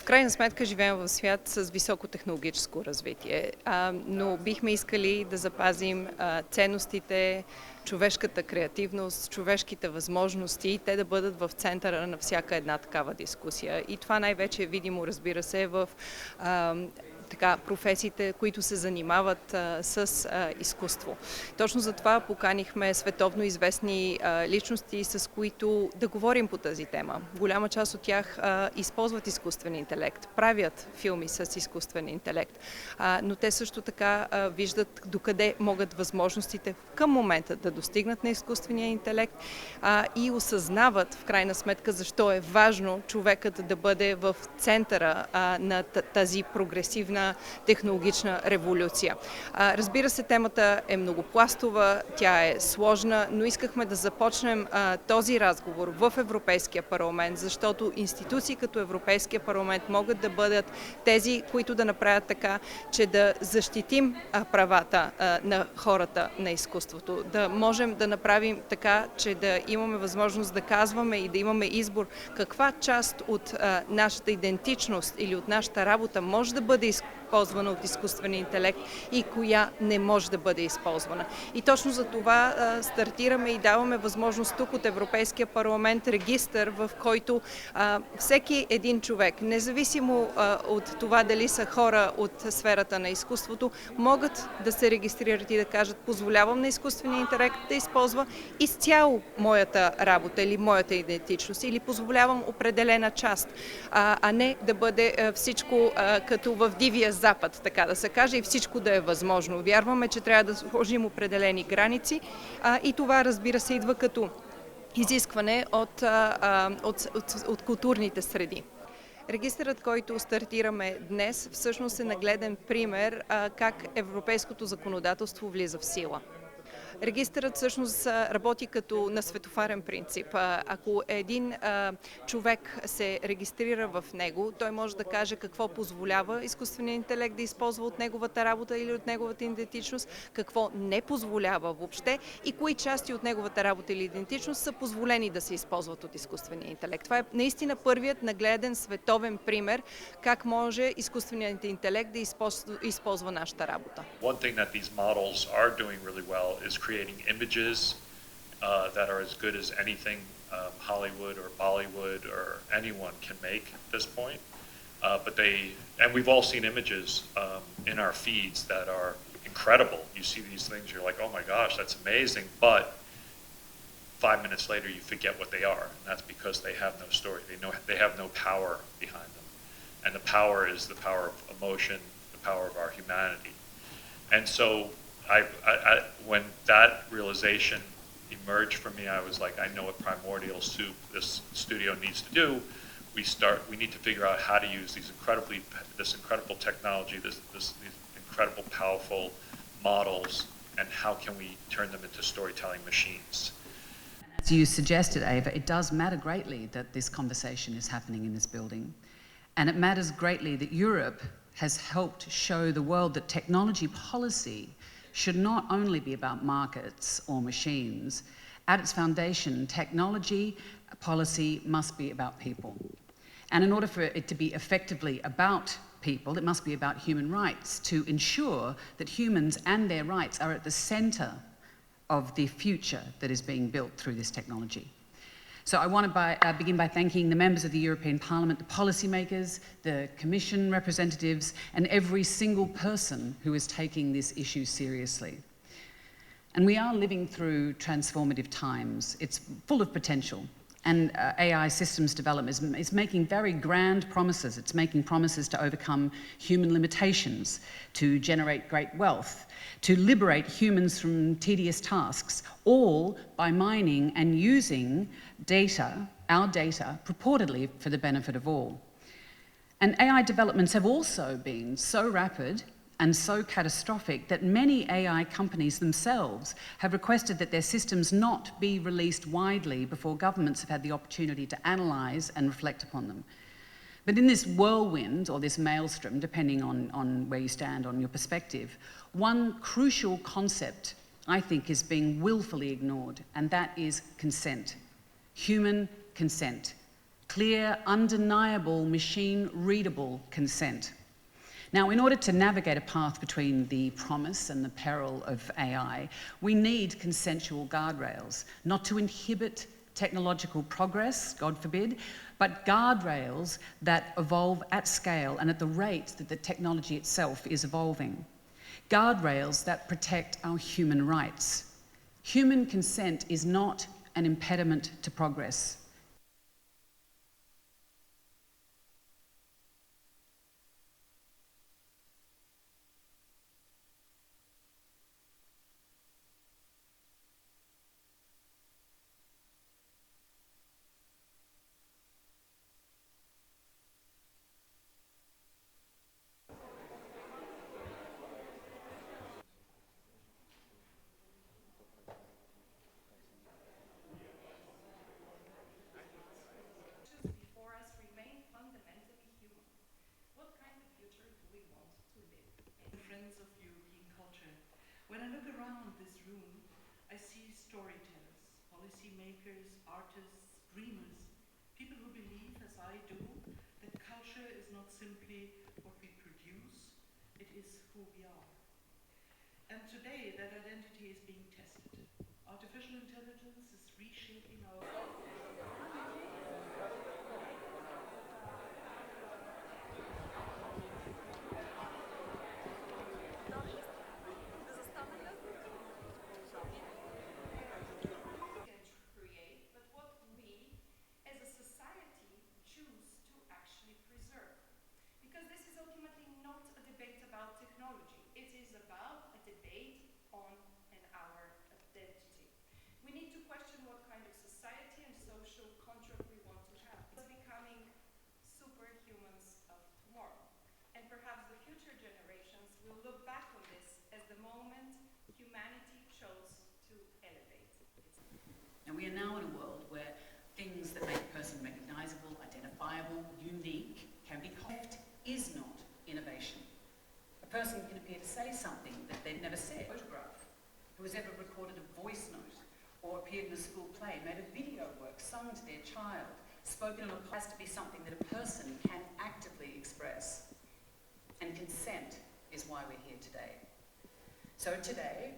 крайна сметка живеем в свят с високо технологическо развитие, но бихме искали да запазим ценностите, човешката креативност, човешките възможности и те да бъдат в центъра на всяка една такава дискусия. И това най-вече е видимо, разбира се, в професиите, които се занимават с изкуство. Точно за това поканихме световно известни личности, с които да говорим по тази тема. Голяма част от тях използват изкуствен интелект, правят филми с изкуствен интелект, но те също така виждат докъде могат възможностите към момента да достигнат на изкуствения интелект и осъзнават в крайна сметка защо е важно човекът да бъде в центъра на тази прогресивна технологична революция. Разбира се, темата е многопластова, тя е сложна, но искахме да започнем този разговор в Европейския парламент, защото институции като Европейския парламент могат да бъдат тези, които да направят така, че да защитим правата на хората на изкуството, да можем да направим така, че да имаме възможност да казваме и да имаме избор каква част от нашата идентичност или от нашата работа може да бъде използвана от изкуствения интелект и коя не може да бъде използвана. И точно за това стартираме и даваме възможност тук от Европейския парламент регистър, в който всеки един човек, независимо от това дали са хора от сферата на изкуството, могат да се регистрират и да кажат: позволявам на изкуствения интелект да използва изцяло моята работа или моята идентичност, или позволявам определена част, а не да бъде всичко като в дивия запад, така да се каже, и всичко да е възможно. Вярваме, че трябва да сложим определени граници и това, разбира се, идва като изискване от културните среди. Регистърът, който стартираме днес, всъщност е нагледен пример как европейското законодателство влиза в сила. Регистърът всъщност работи като на светофарен принцип. Ако един човек се регистрира в него, той може да каже какво позволява изкуственият интелект да използва от неговата работа или от неговата идентичност, какво не позволява въобще и кои части от неговата работа или идентичност са позволени да се използват от изкуствения интелект. Това е наистина първият нагледен световен пример как може изкуственият интелект да използва нашата работа. One thing that these models are doing really well is creating images that are as good as anything Hollywood or Bollywood or anyone can make at this point. And we've all seen images in our feeds that are incredible. You see these things, you're like, oh my gosh, that's amazing. But 5 minutes later, you forget what they are. And that's because they have no story. They have no power behind them. And the power is the power of emotion, the power of our humanity. And so when that realization emerged for me, I was like, I know what primordial soup this studio needs to do. We need to figure out how to use this incredible technology, these incredible powerful models, and how can we turn them into storytelling machines. As you suggested, Eva, it does matter greatly that this conversation is happening in this building. And it matters greatly that Europe has helped show the world that technology policy should not only be about markets or machines. At its foundation, technology policy must be about people. And in order for it to be effectively about people, it must be about human rights, to ensure that humans and their rights are at the centre of the future that is being built through this technology. So I want to begin by thanking the members of the European Parliament, the policymakers, the Commission representatives, and every single person who is taking this issue seriously. And we are living through transformative times. It's full of potential. And AI systems development is making very grand promises. It's making promises to overcome human limitations, to generate great wealth, to liberate humans from tedious tasks, all by mining and using data, our data, purportedly for the benefit of all. And AI developments have also been so rapid and so catastrophic that many AI companies themselves have requested that their systems not be released widely before governments have had the opportunity to analyse and reflect upon them. But in this whirlwind, or this maelstrom, depending on where you stand on your perspective, one crucial concept, I think, is being willfully ignored, and that is consent. Human consent. clear, undeniable, machine-readable consent. Now, in order to navigate a path between the promise and the peril of AI, we need consensual guardrails, not to inhibit technological progress, God forbid, but guardrails that evolve at scale and at the rate that the technology itself is evolving. Guardrails that protect our human rights. Human consent is not an impediment to progress. When I look around this room, I see storytellers, policymakers, artists, dreamers, people who believe, as I do, that culture is not simply what we produce, it is who we are. And today, that identity is being tested. Artificial intelligence is reshaping our... And we are now in a world where things that make a person recognisable, identifiable, unique can be theft is not innovation. A person can appear to say something that they've never said. A photograph, who has ever recorded a voice note or appeared in a school play, made a video work, sung to their child, spoken on a has to be something that a person can actively express. And consent is why we're here today. So today,